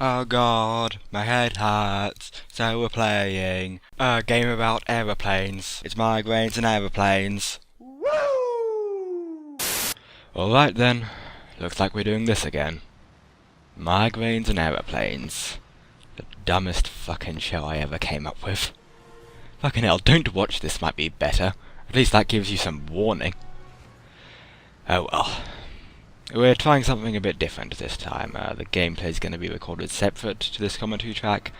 Oh god, my head hurts, so we're playing a game about aeroplanes. It's Migraines and Aeroplanes. Woo! Alright then, looks like we're doing this again. Migraines and Aeroplanes. The dumbest fucking show I ever came up with. Fucking hell, don't watch this might be better. At least that gives you some warning. Oh well. We're trying something a bit different this time. The gameplay is going to be recorded separate to this commentary track.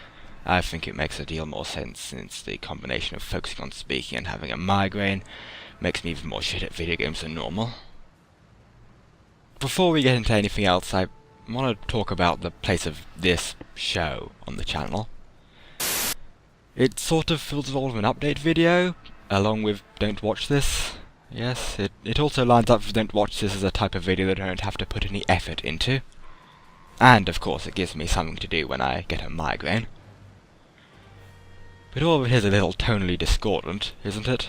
I think it makes a deal more sense since the combination of focusing on speaking and having a migraine makes me even more shit at video games than normal. Before we get into anything else, I want to talk about the place of this show on the channel. It sort of feels all of an update video, along with Don't Watch This. Yes, it also lines up with Don't Watch This as a type of video that I don't have to put any effort into. And, of course, it gives me something to do when I get a migraine. But all of it is a little tonally discordant, isn't it?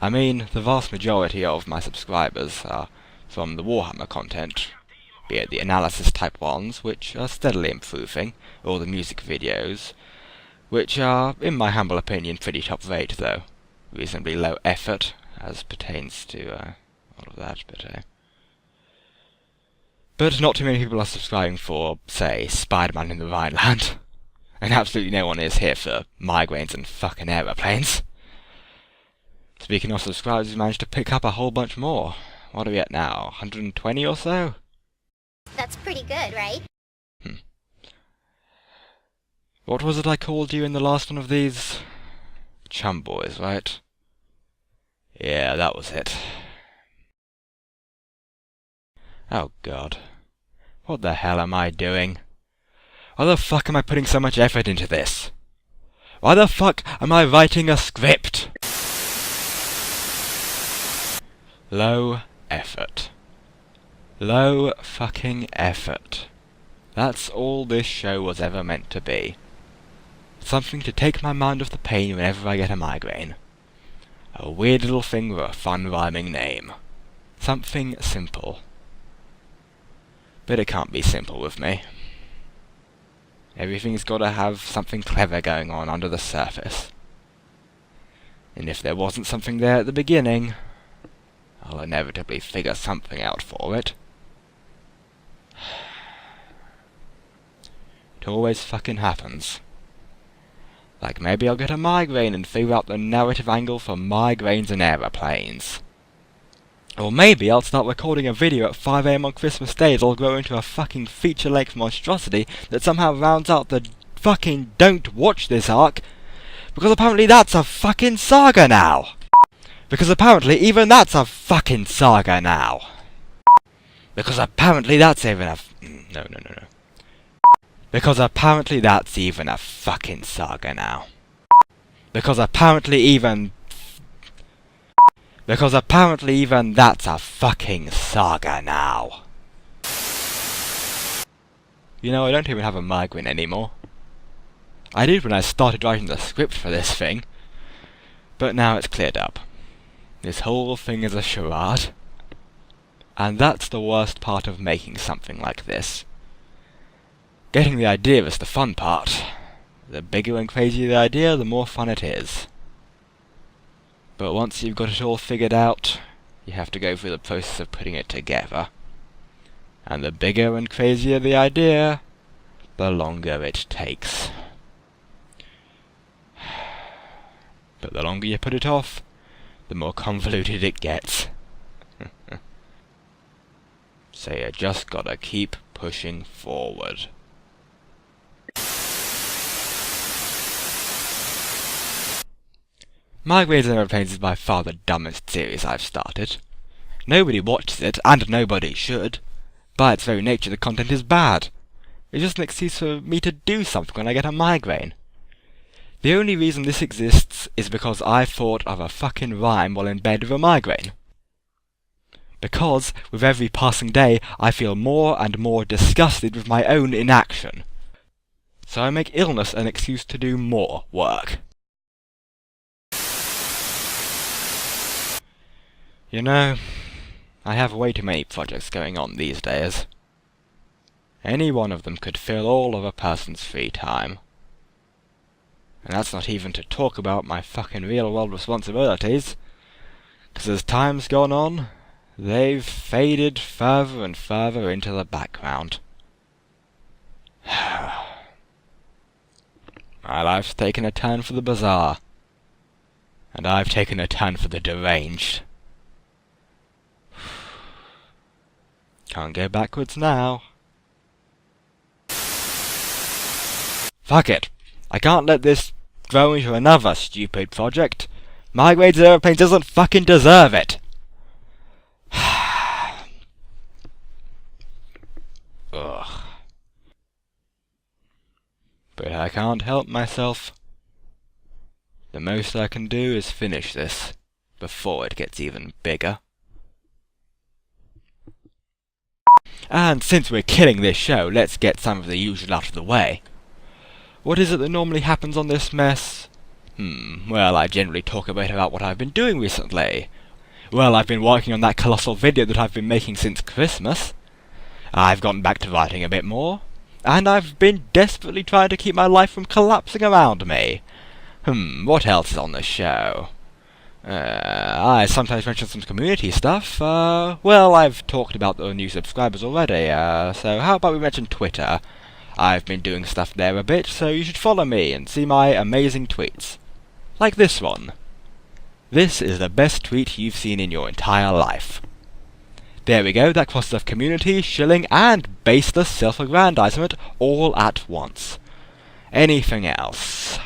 I mean, the vast majority of my subscribers are from the Warhammer content, be it the analysis type ones, which are steadily improving, or the music videos, which are, in my humble opinion, pretty top rate though. Reasonably low effort, as pertains to all of that, but not too many people are subscribing for, say, Spider-Man in the Rhineland. And absolutely no one is here for migraines and fucking aeroplanes. Speaking of subscribers, we managed to pick up a whole bunch more. What are we at now? 120 or so? That's pretty good, right? What was it I called you in the last one of these? Chum boys, right? Yeah, that was it. Oh god. What the hell am I doing? Why the fuck am I putting so much effort into this? Why the fuck am I writing a script? Low effort. Low fucking effort. That's all this show was ever meant to be. Something to take my mind off the pain whenever I get a migraine. A weird little thing with a fun rhyming name. Something simple. But it can't be simple with me. Everything's gotta have something clever going on under the surface. And if there wasn't something there at the beginning, I'll inevitably figure something out for it. It always fucking happens. Like maybe I'll get a migraine and figure out the narrative angle for Migraines and Aeroplanes. Or maybe I'll start recording a video at 5 AM on Christmas Day that'll grow into a fucking feature-length monstrosity that somehow rounds out the fucking Don't Watch This arc, because apparently that's a fucking saga now! Because apparently even that's a fucking saga now! Because apparently that's even a... No. Because apparently that's even a fucking saga now. Because apparently even that's a fucking saga now. You know, I don't even have a migraine anymore. I did when I started writing the script for this thing. But now it's cleared up. This whole thing is a charade. And that's the worst part of making something like this. Getting the idea is the fun part. The bigger and crazier the idea, the more fun it is. But once you've got it all figured out, you have to go through the process of putting it together. And the bigger and crazier the idea, the longer it takes. But the longer you put it off, the more convoluted it gets. So you just gotta keep pushing forward. Migraines and Aeroplanes is by far the dumbest series I've started. Nobody watches it, and nobody should. By its very nature, the content is bad. It's just an excuse for me to do something when I get a migraine. The only reason this exists is because I thought of a fucking rhyme while in bed with a migraine. Because, with every passing day, I feel more and more disgusted with my own inaction. So I make illness an excuse to do more work. You know, I have way too many projects going on these days. Any one of them could fill all of a person's free time. And that's not even to talk about my fucking real-world responsibilities, because as time's gone on, they've faded further and further into the background. My life's taken a turn for the bizarre, and I've taken a turn for the deranged. Can't go backwards now. Fuck it! I can't let this grow into another stupid project. Migraines and Aeroplanes doesn't fucking deserve it! Ugh. But I can't help myself. The most I can do is finish this before it gets even bigger. And since we're killing this show, let's get some of the usual out of the way. What is it that normally happens on this mess? Well, I generally talk a bit about what I've been doing recently. Well, I've been working on that colossal video that I've been making since Christmas. I've gotten back to writing a bit more. And I've been desperately trying to keep my life from collapsing around me. What else is on the show? I sometimes mention some community stuff. Well, I've talked about the new subscribers already, so how about we mention Twitter? I've been doing stuff there a bit, so you should follow me and see my amazing tweets. Like this one. This is the best tweet you've seen in your entire life. There we go, that crosses off community, shilling, and baseless self-aggrandizement all at once. Anything else?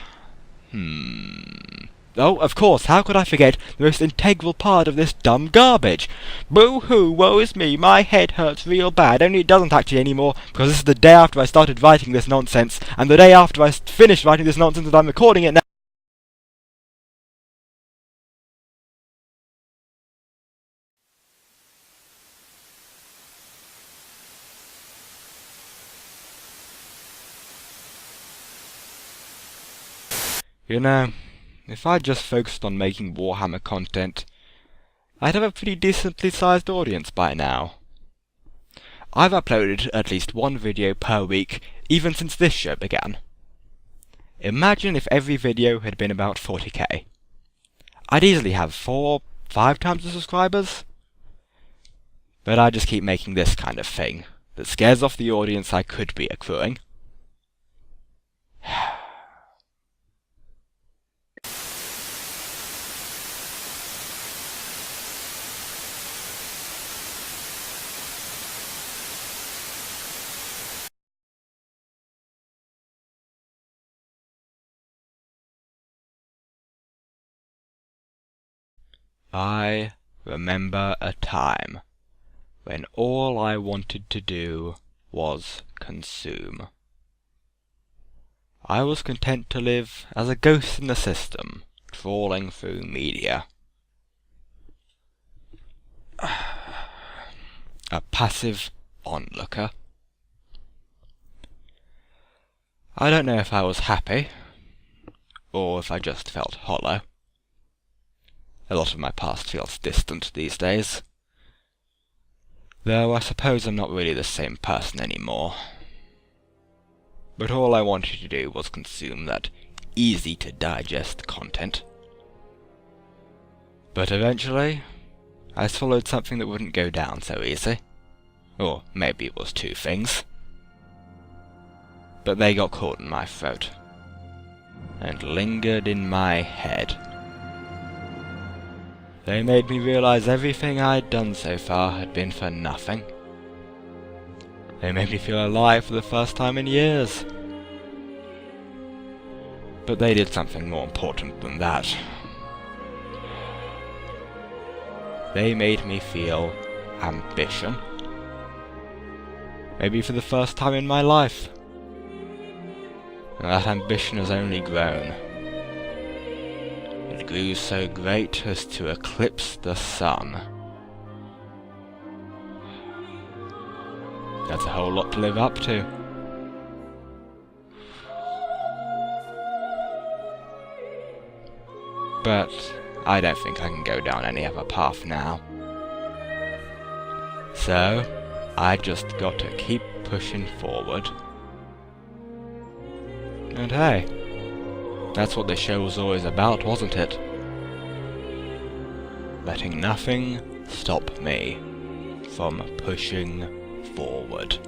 Oh, of course, how could I forget the most integral part of this dumb garbage? Boo-hoo, woe is me, my head hurts real bad, only it doesn't actually anymore, because this is the day after I started writing this nonsense, and the day after I finished writing this nonsense and I'm recording it now. You know, if I'd just focused on making Warhammer content, I'd have a pretty decently sized audience by now. I've uploaded at least one video per week, even since this show began. Imagine if every video had been about 40k. I'd easily have 4-5 times the subscribers. But I just keep making this kind of thing, that scares off the audience I could be accruing. I remember a time when all I wanted to do was consume. I was content to live as a ghost in the system, trawling through media. A passive onlooker. I don't know if I was happy, or if I just felt hollow. A lot of my past feels distant these days. Though I suppose I'm not really the same person anymore. But all I wanted to do was consume that easy-to-digest content. But eventually, I swallowed something that wouldn't go down so easy. Or maybe it was two things. But they got caught in my throat, and lingered in my head. They made me realize everything I'd done so far had been for nothing. They made me feel alive for the first time in years. But they did something more important than that. They made me feel ambition. Maybe for the first time in my life. And that ambition has only grown. It grew so great as to eclipse the sun. That's a whole lot to live up to. But I don't think I can go down any other path now. So, I just got to keep pushing forward. And hey, that's what this show was always about, wasn't it? Letting nothing stop me from pushing forward.